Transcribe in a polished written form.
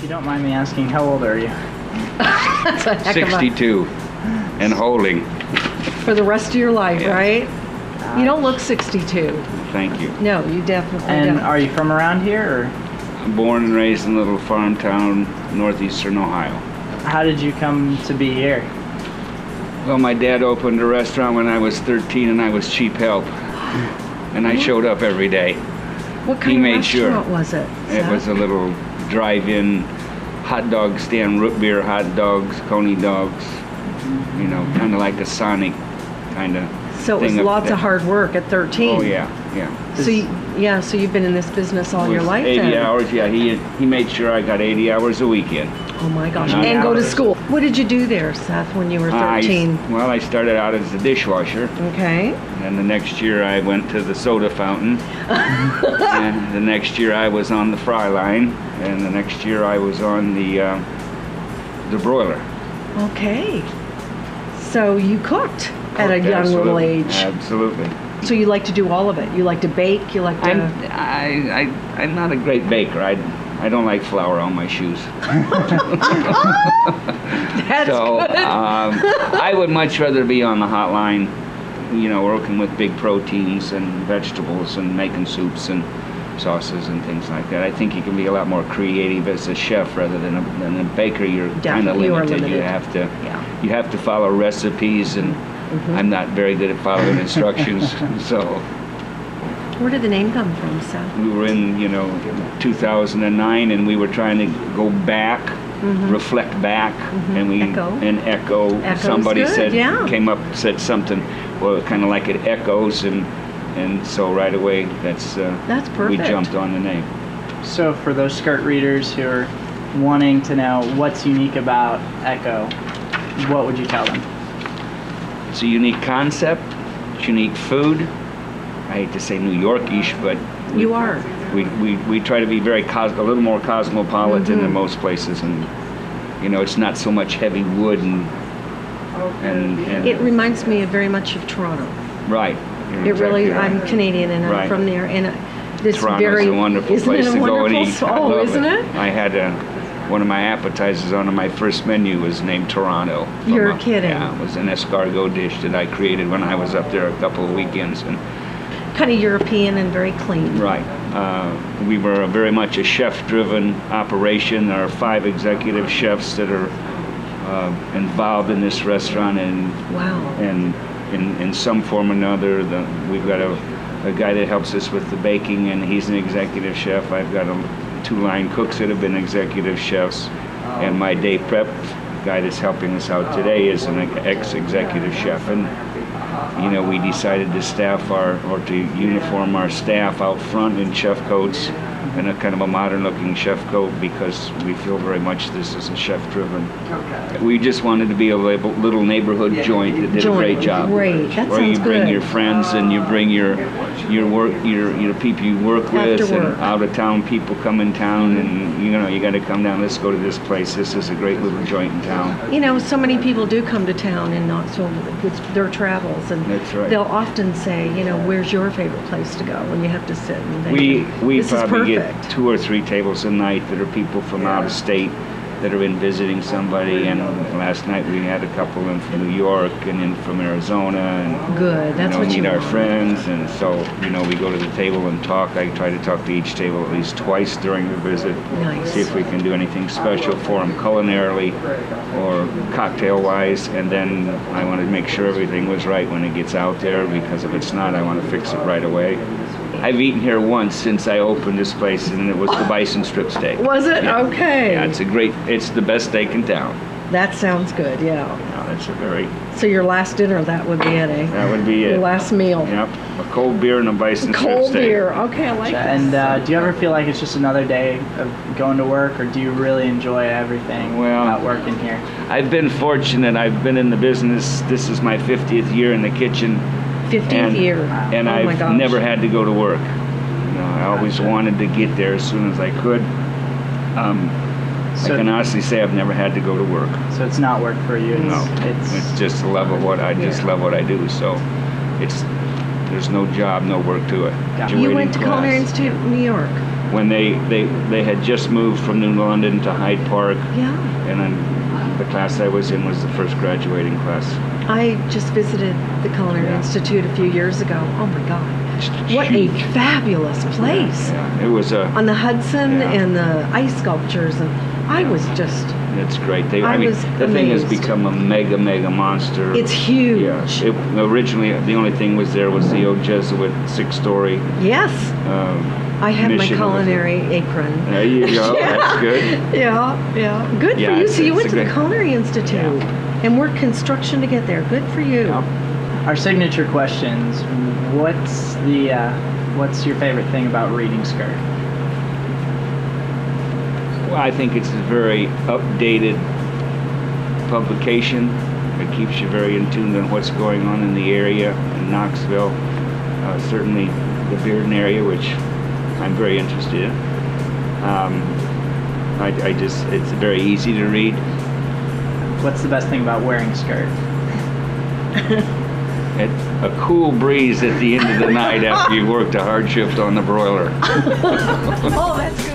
you don't mind me asking, how old are you? That's a heck 62 and holding. for the rest of your life, Yeah. right? You don't look 62. Thank you. No, you definitely And don't. are you from around here, I'm born and raised in a little farm town, northeastern Ohio. or how did you come to be here? Well, my dad opened a restaurant when I was 13 and I was cheap help. And I showed up every day. What he kind of made sure. restaurant was it? It Seth? was a little drive-in hot dog stand, root beer hot dogs, coney dogs, you know, kind of like a Sonic kind of So it was thing up lots there. of hard work at 13. Oh, yeah, yeah. So you've been in this business all It your was life 80 then? hours, yeah. He made sure I got 80 hours a weekend. Oh my gosh. Nine And go to hours. school. What did you do there, Seth, when you were 13? Well, I started out as a dishwasher. Okay. And the next year I went to the soda fountain. And the next year I was on the fry line. And the next year I was on the broiler. Okay. So you cooked at a Cooked, young little absolutely, age. Absolutely. So you like to do all of it. You like to bake. You like to. I'm not a great baker. I don't like flour on my shoes. That's So good. I would much rather be on the hot line, you know, working with big proteins and vegetables and making soups and sauces and things like that. I think you can be a lot more creative as a chef rather than a baker. You're kind of Definitely, you are limited. You limited. you have to follow recipes, and I'm not very good at following instructions. So Where did the name come from, Seth? we were in, 2009, and we were trying to go back, reflect back, and we Echo. echo. Echo's Somebody good, said, yeah. came up, said something, well, kind of like it echoes, and so right away, That's we perfect. jumped on the name. So for those skirt readers who are wanting to know what's unique about Echo, what would you tell them? It's a unique concept, it's unique food. I hate to say New York-ish, but You are. we try to be very a little more cosmopolitan than most places, and it's not so much heavy wood and It reminds me very much of Toronto. right. You're It really. exactly I'm right. Canadian and I'm Right. from there, and it's Toronto's very. a wonderful isn't place it a to go and wonderful eat. I Oh, love isn't it? I had one of my appetizers on my first menu was named Toronto. You're kidding. Yeah, it was an escargot dish that I created when I was up there a couple of weekends. And Kind of European and very clean. right, we were very much a chef-driven operation. There are 5 executive chefs that are involved in this restaurant, and Wow. in some form or another. We've got a guy that helps us with the baking, and he's an executive chef. I've got 2 line cooks that have been executive chefs, and my day prep guy that's helping us out today is an ex-executive chef. And we decided to to uniform our staff out front in chef coats and a kind of a modern looking chef coat, because we feel very much this is a chef-driven. We just wanted to be a little neighborhood joint that did a great job. Great. That Where you sounds bring good. your friends and you bring your people you work with, After work. and out of town people come in town, and you got to come down. Let's go to this place. This is a great little joint in town. So many people do come to town in Knoxville with their travels, and That's right. they'll often say, where's your favorite place to go? And you have to sit and think. We this is probably perfect. get 2 or 3 tables a night that are people from out of state that are in visiting somebody. And last night we had a couple in from New York and in from Arizona, and Good. That's what meet you our want. friends. And so we go to the table and talk. I try to talk to each table at least twice during the visit. Nice. See if we can do anything special for them culinarily or cocktail wise, and then I want to make sure everything was right when it gets out there, because if it's not, I want to fix it right away. I've eaten here once since I opened this place, and it was the bison strip steak. Was it? Yeah. Okay. Yeah, it's the best steak in town. That sounds good, yeah. Yeah, that's a very, So your last dinner, that would be it, eh? that would be Your it. last meal. Yep, a cold beer and a bison strip Cold steak. beer. Okay, I like that. And do you ever feel like it's just another day of going to work, or do you really enjoy everything about working here? I've been fortunate. I've been in the business. This is my 50th year in the kitchen. 15th year. And Oh my I've gosh. never had to go to work. I always wanted to get there as soon as I could. I can honestly say I've never had to go to work. So it's not work for you. It's just a love of what I love what I do. So there's no job, no work to it. Gotcha. You went to Culinary Institute in New York. when they had just moved from New London to Hyde Park, Yeah. and then the class I was in was the first graduating class. I just visited the Culinary Yeah. Institute a few years ago. Oh my God. It's What huge. a fabulous place. Yeah, it was On the Hudson Yeah. and the ice sculptures, and I was just, It's great. I mean, was the thing has amazed. become a mega monster. it's huge. Yeah. Originally, the only thing was the old Jesuit 6-story. Yes. I had my mission. culinary apron. There you go. Yeah. That's good. Yeah, yeah. Good Yeah, for you. it's- So you it's went a to the great- Culinary Institute and worked construction to get there. Good for you. Our signature questions. What's your favorite thing about reading Skirt? Well, I think it's a very updated publication. It keeps you very in tune on what's going on in the area, in Knoxville. Certainly the Bearden area, which I'm very interested in. It's very easy to read. What's the best thing about wearing a skirt? It's a cool breeze at the end of the night after you've worked a hard shift on the broiler. Oh, that's good.